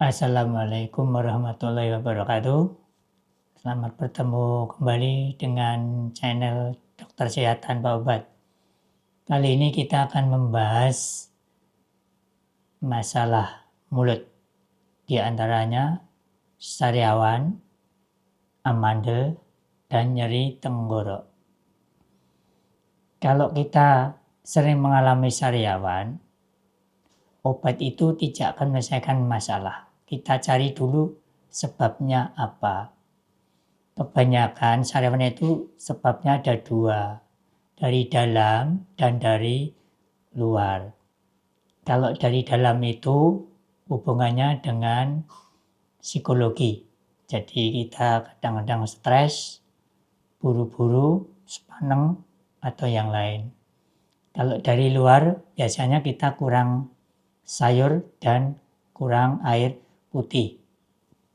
Assalamualaikum warahmatullahi wabarakatuh. Selamat bertemu kembali dengan channel Dokter Sehat Tanpa Obat. Kali ini kita akan membahas masalah mulut, di antaranya sariawan, amandel, dan nyeri tenggorok. Kalau kita sering mengalami sariawan, obat itu tidak akan menyelesaikan masalah. Kita cari dulu sebabnya apa. Kebanyakan sariawan itu sebabnya ada dua, dari dalam dan dari luar. Kalau dari dalam itu hubungannya dengan psikologi. Jadi kita kadang-kadang stres, buru-buru, sepaneng, atau yang lain. Kalau dari luar biasanya kita kurang sayur dan kurang air putih,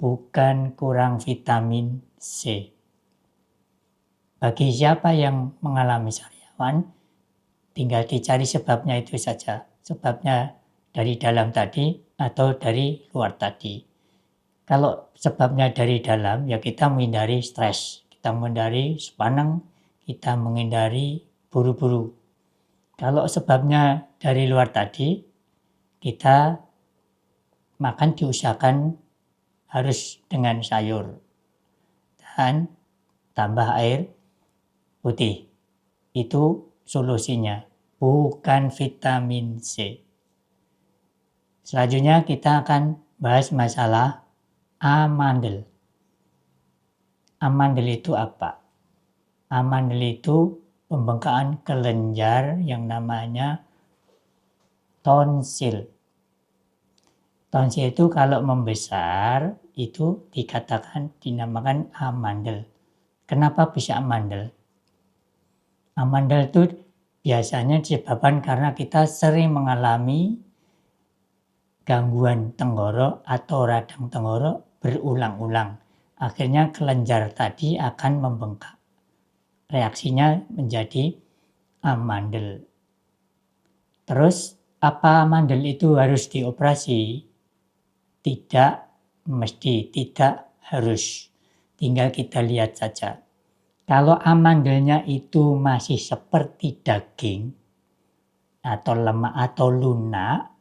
bukan kurang vitamin C. Bagi siapa yang mengalami sariawan, tinggal dicari sebabnya itu saja. Sebabnya dari dalam tadi atau dari luar tadi. Kalau sebabnya dari dalam, ya kita menghindari stres, kita menghindari sepaneng, kita menghindari buru-buru. Kalau sebabnya dari luar tadi, kita makan diusahakan harus dengan sayur dan tambah air putih. Itu solusinya, bukan vitamin C. Selanjutnya kita akan bahas masalah amandel. Amandel itu apa? Amandel itu pembengkakan kelenjar yang namanya tonsil. Tonsil itu kalau membesar itu dinamakan amandel. Kenapa bisa amandel? Amandel itu biasanya disebabkan karena kita sering mengalami gangguan tenggorok atau radang tenggorok berulang-ulang. Akhirnya kelenjar tadi akan membengkak. Reaksinya menjadi amandel. Terus apa amandel itu harus dioperasi? Tidak mesti, tidak harus. Tinggal kita lihat saja. Kalau amandelnya itu masih seperti daging atau lemak atau lunak,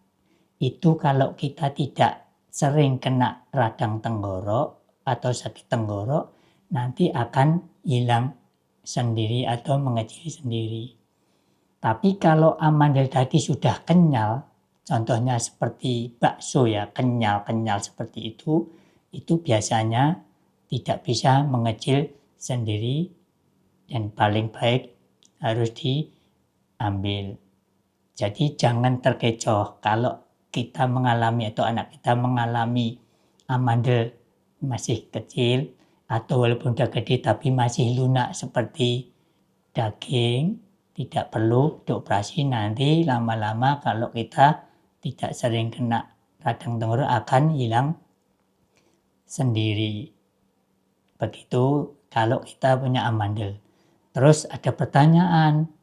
itu kalau kita tidak sering kena radang tenggorok atau sakit tenggorok, nanti akan hilang sendiri atau mengecil sendiri. Tapi kalau amandel tadi sudah kenyal, contohnya seperti bakso ya, kenyal-kenyal seperti itu biasanya tidak bisa mengecil sendiri dan paling baik harus diambil. Jadi jangan terkecoh kalau kita mengalami atau anak kita mengalami amandel masih kecil atau walaupun sudah gede tapi masih lunak seperti daging, tidak perlu dioperasi. Nanti lama-lama kalau kita tidak sering kena radang tenggorok akan hilang sendiri. Begitu kalau kita punya amandel. Terus ada pertanyaan,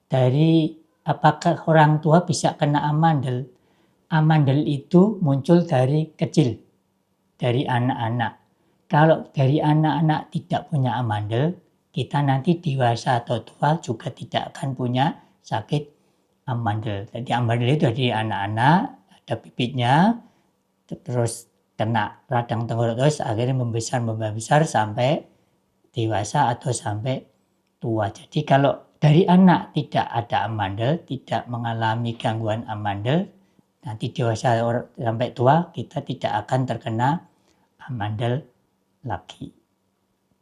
dari apakah orang tua bisa kena amandel? Amandel itu muncul dari kecil, dari anak-anak. Kalau dari anak-anak tidak punya amandel, kita nanti dewasa atau tua juga tidak akan punya sakit amandel. Jadi amandel itu dari anak-anak, ada bibitnya, terus kena radang tenggorok terus akhirnya membesar sampai dewasa atau sampai tua. Jadi kalau dari anak tidak ada amandel, tidak mengalami gangguan amandel, nanti dewasa sampai tua kita tidak akan terkena amandel lagi.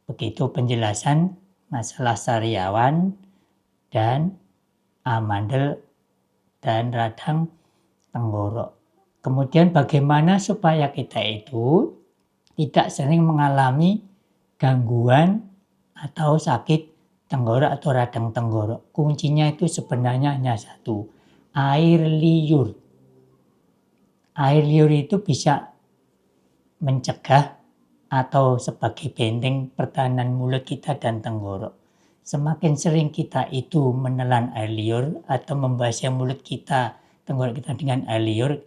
Begitu penjelasan masalah sariawan dan amandel dan radang tenggorok. Kemudian bagaimana supaya kita itu tidak sering mengalami gangguan atau sakit tenggorok atau radang tenggorok. Kuncinya itu sebenarnya hanya satu, air liur. Air liur itu bisa mencegah atau sebagai benteng pertahanan mulut kita dan tenggorok. Semakin sering kita itu menelan air liur atau membasahi mulut kita, tenggorok kita dengan air liur,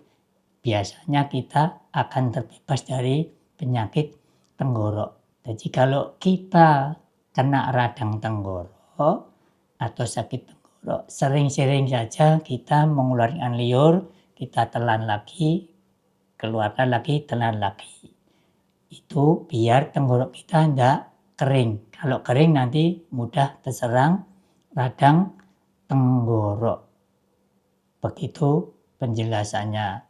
biasanya kita akan terbebas dari penyakit tenggorok. Jadi kalau kita kena radang tenggorok atau sakit tenggorok, sering-sering saja kita mengeluarkan liur, kita telan lagi, keluarkan lagi, telan lagi. Itu biar tenggorok kita tidak kering. Kalau kering nanti mudah terserang radang tenggorok. Begitu penjelasannya.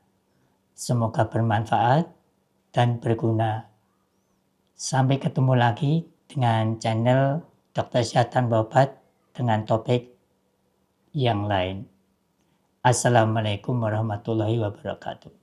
Semoga bermanfaat dan berguna. Sampai ketemu lagi dengan channel Dokter Kesehatan Babat dengan topik yang lain. Assalamualaikum warahmatullahi wabarakatuh.